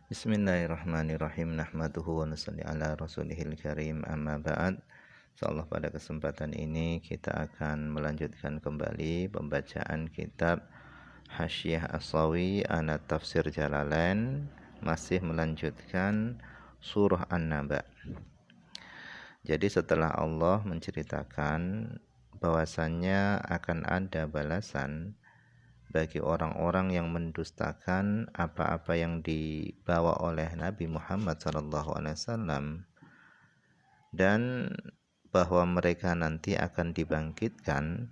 Bismillahirrahmanirrahim. Nahmaduhu wa nusalli ala rasulihil karim, amma ba'd. Insyaallah pada kesempatan ini kita akan melanjutkan kembali pembacaan kitab Hasyiah As-Sawi ana Tafsir Jalalain, masih melanjutkan surah An-Naba. Jadi setelah Allah menceritakan bahwasannya akan ada balasan bagi orang-orang yang mendustakan apa-apa yang dibawa oleh Nabi Muhammad SAW, dan bahwa mereka nanti akan dibangkitkan,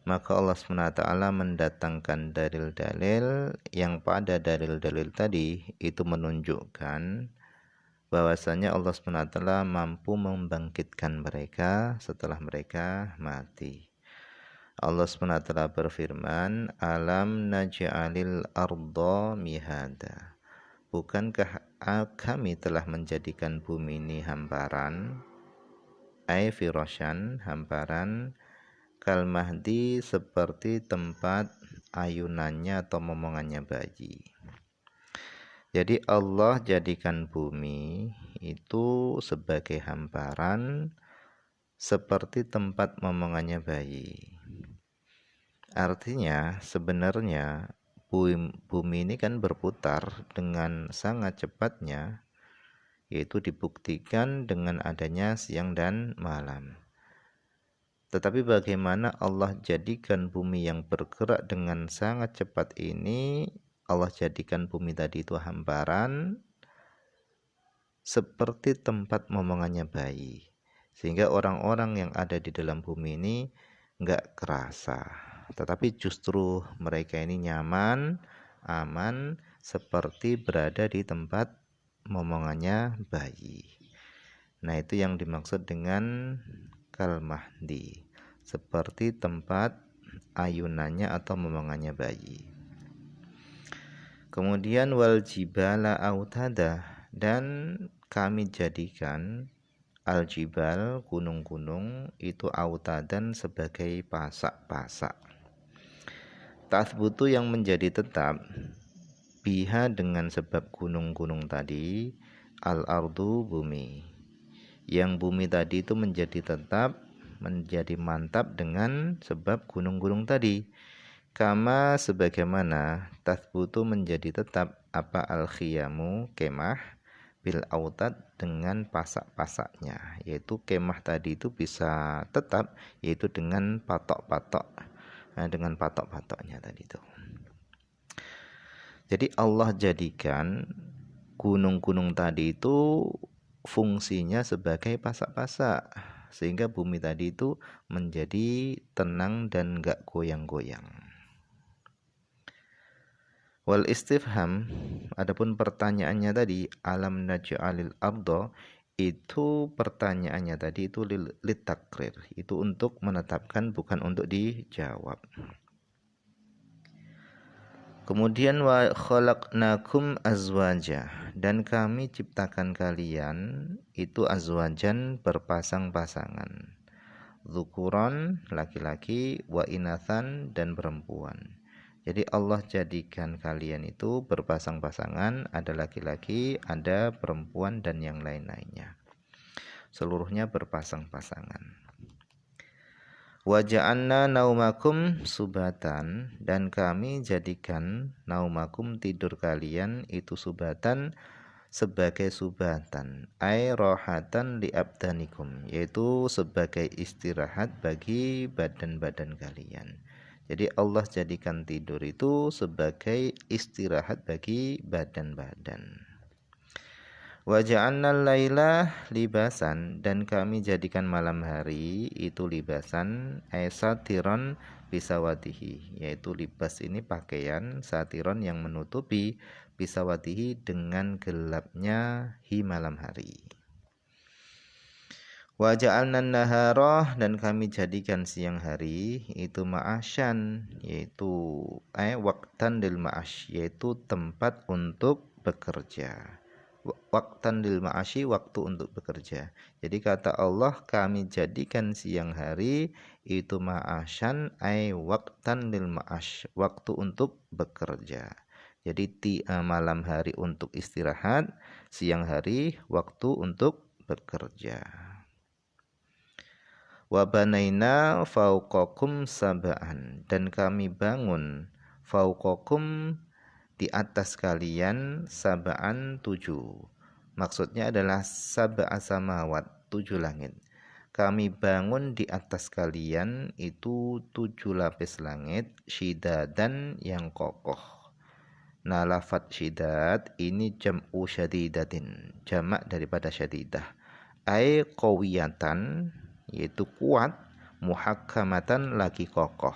maka Allah SWT mendatangkan dalil-dalil yang pada dalil-dalil tadi itu menunjukkan bahwasanya Allah SWT mampu membangkitkan mereka setelah mereka mati. Allah SWT berfirman, Alam naj'alil arda mihada. Bukankah kami telah menjadikan bumi ini hamparan, ay firasyan, hamparan, kal mahdi, seperti tempat ayunannya atau momongannya bayi. Jadi Allah jadikan bumi itu sebagai hamparan seperti tempat momongannya bayi. Artinya sebenarnya bumi ini kan berputar dengan sangat cepatnya, yaitu dibuktikan dengan adanya siang dan malam. Tetapi bagaimana Allah jadikan bumi yang bergerak dengan sangat cepat ini, Allah jadikan bumi tadi itu hamparan seperti tempat momongannya bayi, sehingga orang-orang yang ada di dalam bumi ini enggak kerasa, tetapi justru mereka ini nyaman, aman, seperti berada di tempat momongannya bayi. Nah, itu yang dimaksud dengan kal mahdi, seperti tempat ayunannya atau momongannya bayi. Kemudian wal jibala autada, dan kami jadikan al-jibal, gunung-gunung, itu autadan sebagai pasak-pasak. Tathbutu, yang menjadi tetap, biha, dengan sebab gunung-gunung tadi, al-ardu, bumi. Yang bumi tadi itu menjadi tetap, menjadi mantap dengan sebab gunung-gunung tadi. Kama, sebagaimana tathbutu menjadi tetap apa al-khiyamu, kemah, bil autad, dengan pasak-pasaknya, yaitu kemah tadi itu bisa tetap yaitu dengan patok-patok, dengan patok-patoknya tadi itu. Jadi Allah jadikan gunung-gunung tadi itu fungsinya sebagai pasak-pasak, sehingga bumi tadi itu menjadi tenang dan enggak goyang-goyang. Wal istifham, adapun pertanyaannya tadi, alam naj'alil arda, itu pertanyaannya tadi itu litakrir, itu untuk menetapkan, bukan untuk dijawab. Kemudian wa khalaqnakum azwaja, dan kami ciptakan kalian itu azwajan, berpasang-pasangan, dzukuran, laki-laki, wa inathan, dan perempuan. Jadi Allah jadikan kalian itu berpasang-pasangan, ada laki-laki, ada perempuan, dan yang lain-lainnya. Seluruhnya berpasang-pasangan. Wa ja'alna naumakum subatan, dan kami jadikan naumakum, tidur kalian itu subatan, sebagai subatan, ay rohatan li abdanikum, yaitu sebagai istirahat bagi badan-badan kalian. Jadi Allah jadikan tidur itu sebagai istirahat bagi badan-badan. Wa ja'alnal laila libasan, dan kami jadikan malam hari itu libasan, satiron bisawatihi, yaitu libas ini pakaian, satiron yang menutupi, bisawatihi, dengan gelapnya malam hari. Wa ja'alnan nahara, dan kami jadikan siang hari itu ma'asyan, yaitu waqtan lil ma'ash, yaitu tempat untuk bekerja. Waqtan lil ma'ashi, waktu untuk bekerja. Jadi kata Allah, kami jadikan siang hari itu ma'asyan, waqtan lil ma'ash, waktu untuk bekerja. Jadi malam hari untuk istirahat, siang hari waktu untuk bekerja. Wa banaina fauqakum sab'an, dan kami bangun fauqakum di atas kalian sab'an 7. Maksudnya adalah sab'a samawat, 7 langit. Kami bangun di atas kalian itu 7 lapis langit syidadan yang kokoh. Nah, lafadz syidad ini jam'u syadidatin, jamak daripada syadidah. Ai qawiyatan, yaitu kuat, muhakkamatan lagi kokoh.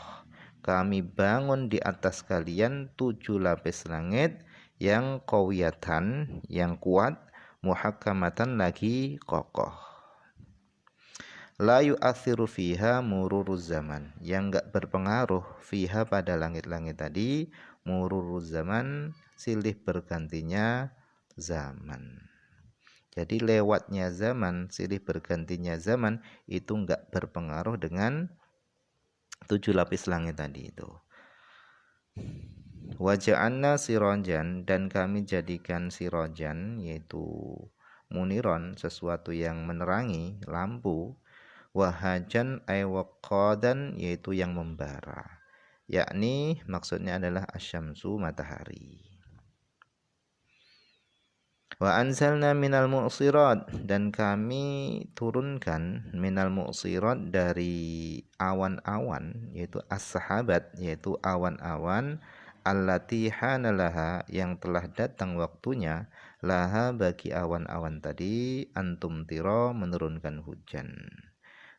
Kami bangun di atas kalian 7 lapis langit yang qawiyatan, yang kuat, muhakkamatan lagi kokoh. La yu'athiru fiha mururuz zaman, yang enggak berpengaruh fiha pada langit-langit tadi, mururuz zaman, silih bergantinya zaman. Jadi lewatnya zaman, silih bergantinya zaman itu enggak berpengaruh dengan 7 lapis langit tadi itu. Wa ja'alna sirajan, dan kami jadikan sirajan yaitu muniron, sesuatu yang menerangi, lampu. Wahajan ay waqadan, yaitu yang membara, yakni maksudnya adalah asyamsu, matahari. Wa anzalna minal mu'sirat, dan kami turunkan minal mu'sirat dari awan-awan, yaitu as-sahabat, yaitu awan-awan allati hanalaha, yang telah datang waktunya, laha bagi awan-awan tadi, antum tiro, menurunkan hujan.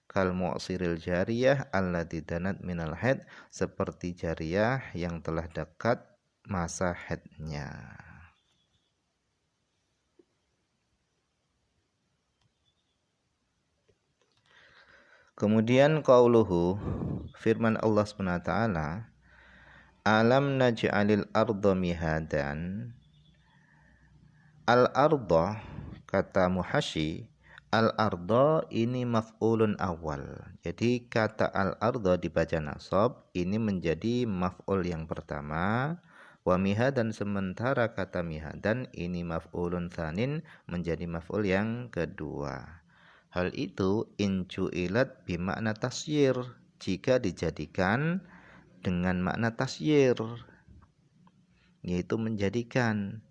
Kal mu'siril jariyah allati danat minal haid, seperti jariyah yang telah dekat masa haidnya. Kemudian qauluhu, firman Allah SWT, alam naj'alil arda mihadan. Al-arda, kata Muhasyi, al-arda ini maf'ulun awal. Jadi kata al-arda dibaca nasab, ini menjadi maf'ul yang pertama. Wa mihadan, sementara kata mihadan ini maf'ulun tsanin, menjadi maf'ul yang kedua. Hal itu incuilat bimakna tasyir, jika dijadikan dengan makna tasyir, yaitu menjadikan.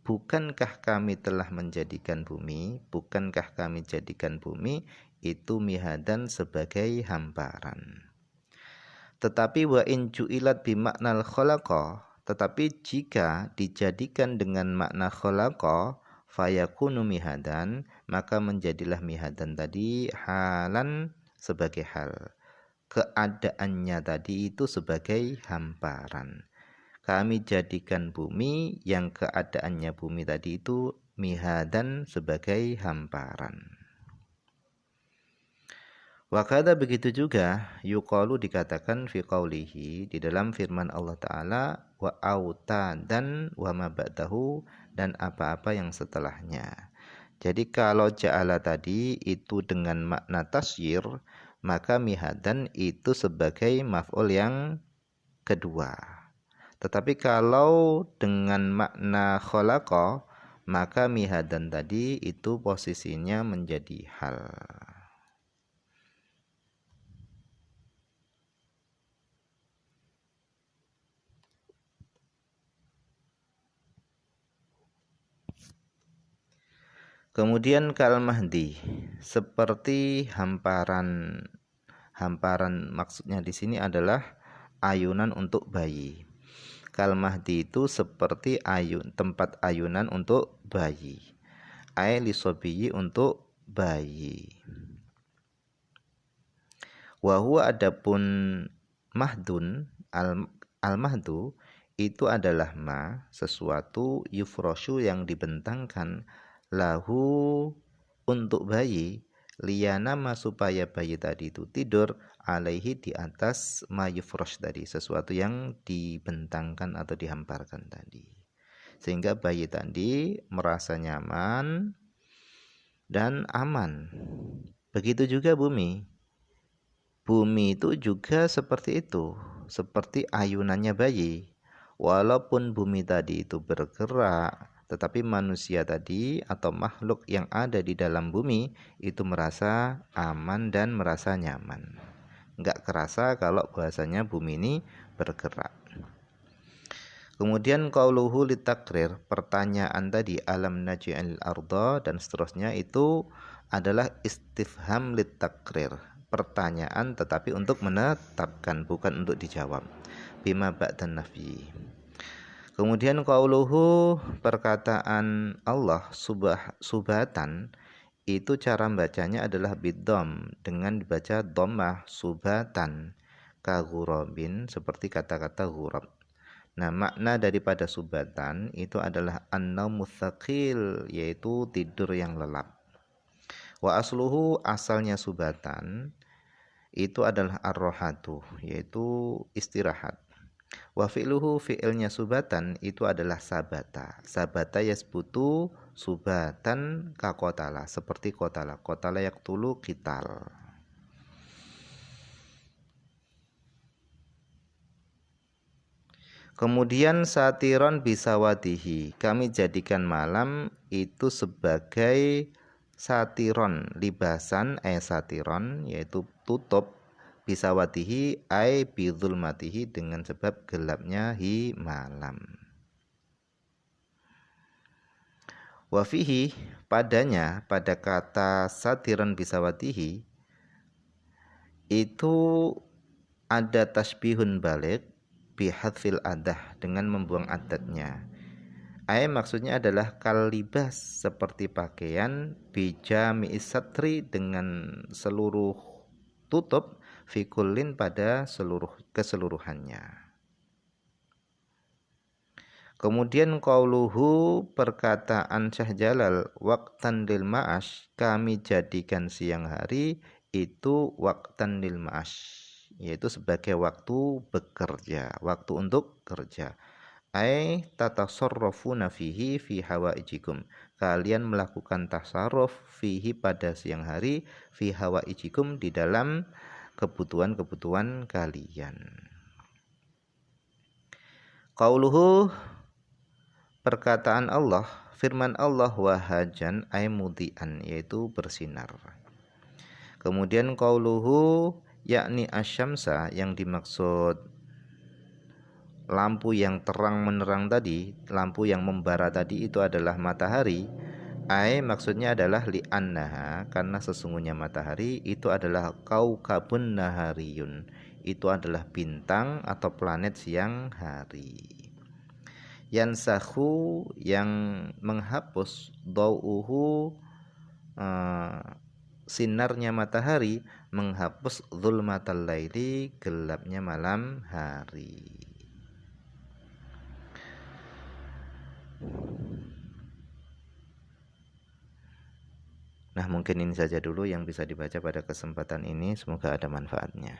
Bukankah kami telah menjadikan bumi? Bukankah kami jadikan bumi itu mihadan sebagai hamparan? Tetapi wa in ju'ilat bimaknal khalaqa, tetapi jika dijadikan dengan makna khalaqa, fayakunu mihadan, maka menjadilah mihadan tadi halan, sebagai hal. Keadaannya tadi itu sebagai hamparan. Kami jadikan bumi yang keadaannya bumi tadi itu mihadan, sebagai hamparan. Wakada, begitu juga yuqalu, dikatakan fi qaulihi, di dalam firman Allah Ta'ala, wa autadan wa ma ba'dahu, dan apa-apa yang setelahnya. Jadi kalau ja'ala tadi itu dengan makna tasyir, maka mihadan itu sebagai maf'ul yang kedua. Tetapi kalau dengan makna khalaqa, maka mihadan tadi itu posisinya menjadi hal. Kemudian kal mahdi, seperti hamparan. Hamparan maksudnya di sini adalah ayunan untuk bayi. Kal mahdi itu seperti tempat ayunan untuk bayi. Ai lisobiyi, untuk bayi. Wa huwa, adapun mahdun, al-mahdu itu adalah sesuatu yufroshu yang dibentangkan, lahu, untuk bayi, liyanama, supaya bayi tadi itu tidur, alaihi, di atas ma yufrosh tadi, sesuatu yang dibentangkan atau dihamparkan tadi, sehingga bayi tadi merasa nyaman dan aman. Begitu juga bumi. Bumi itu juga seperti itu, seperti ayunannya bayi. walaupun bumi tadi itu bergerak, tetapi manusia tadi atau makhluk yang ada di dalam bumi itu merasa aman dan merasa nyaman. Enggak kerasa kalau bahasanya bumi ini bergerak. Kemudian qauluhu litakrir, pertanyaan tadi alam naj'al arda dan seterusnya itu adalah istifham litakrir, pertanyaan tetapi untuk menetapkan, bukan untuk dijawab. Bima ba'dan nafi. Kemudian qauluhu, perkataan Allah subhatan, itu cara bacanya adalah biddom, dengan dibaca dhammah subhatan, kagurabin, seperti kata-kata ghurab. Nah, makna daripada subatan itu adalah an-naumus tsaqil, yaitu tidur yang lelap. Wa asluhu, asalnya subatan itu adalah ar-rohatu, yaitu istirahat. Wa fi'luhu, fi'ilnya subatan itu adalah sabata. Sabata yasbutu subatan ka qotala, seperti qotala. Qotala yaqtulu qital. Kemudian satiron bisawatihi, kami jadikan malam itu sebagai satiron, libasan satiron, yaitu tutup, bisawatihi ay bidzulmatihi, dengan sebab gelapnya malam. Wafihi, padanya, pada kata satiron bisawatihi itu ada tasbihun balik bihadfil adah, dengan membuang adatnya. Maksudnya adalah kalibas, seperti pakaian, bijami satri, dengan seluruh tutup, fikulin, pada keseluruhannya. Kemudian qauluhu, perkataan Syekh Jalal, waqtan lil ma'ash, kami jadikan siang hari itu waqtan lil ma'ash, yaitu sebagai waktu bekerja, waktu untuk kerja. Tatasarrafuna fihi fi hawaijikum, kalian melakukan tasarruf fihi, pada siang hari, fi hawaijikum, di dalam kebutuhan-kebutuhan kalian. Qauluhu, perkataan Allah, firman Allah, wahajan mudian, yaitu bersinar. Kemudian qauluhu, yakni asyamsa, yang dimaksud lampu yang terang menerang tadi, lampu yang membara tadi itu adalah matahari. Maksudnya adalah li'annaha, karena sesungguhnya matahari itu adalah kaukabun nahariyun, itu adalah bintang atau planet siang hari. Yansahu, yang menghapus, dau'uhu, sinarnya matahari, menghapus zulmatal laili, gelapnya malam hari. Nah, mungkin ini saja dulu yang bisa dibaca pada kesempatan ini, semoga ada manfaatnya.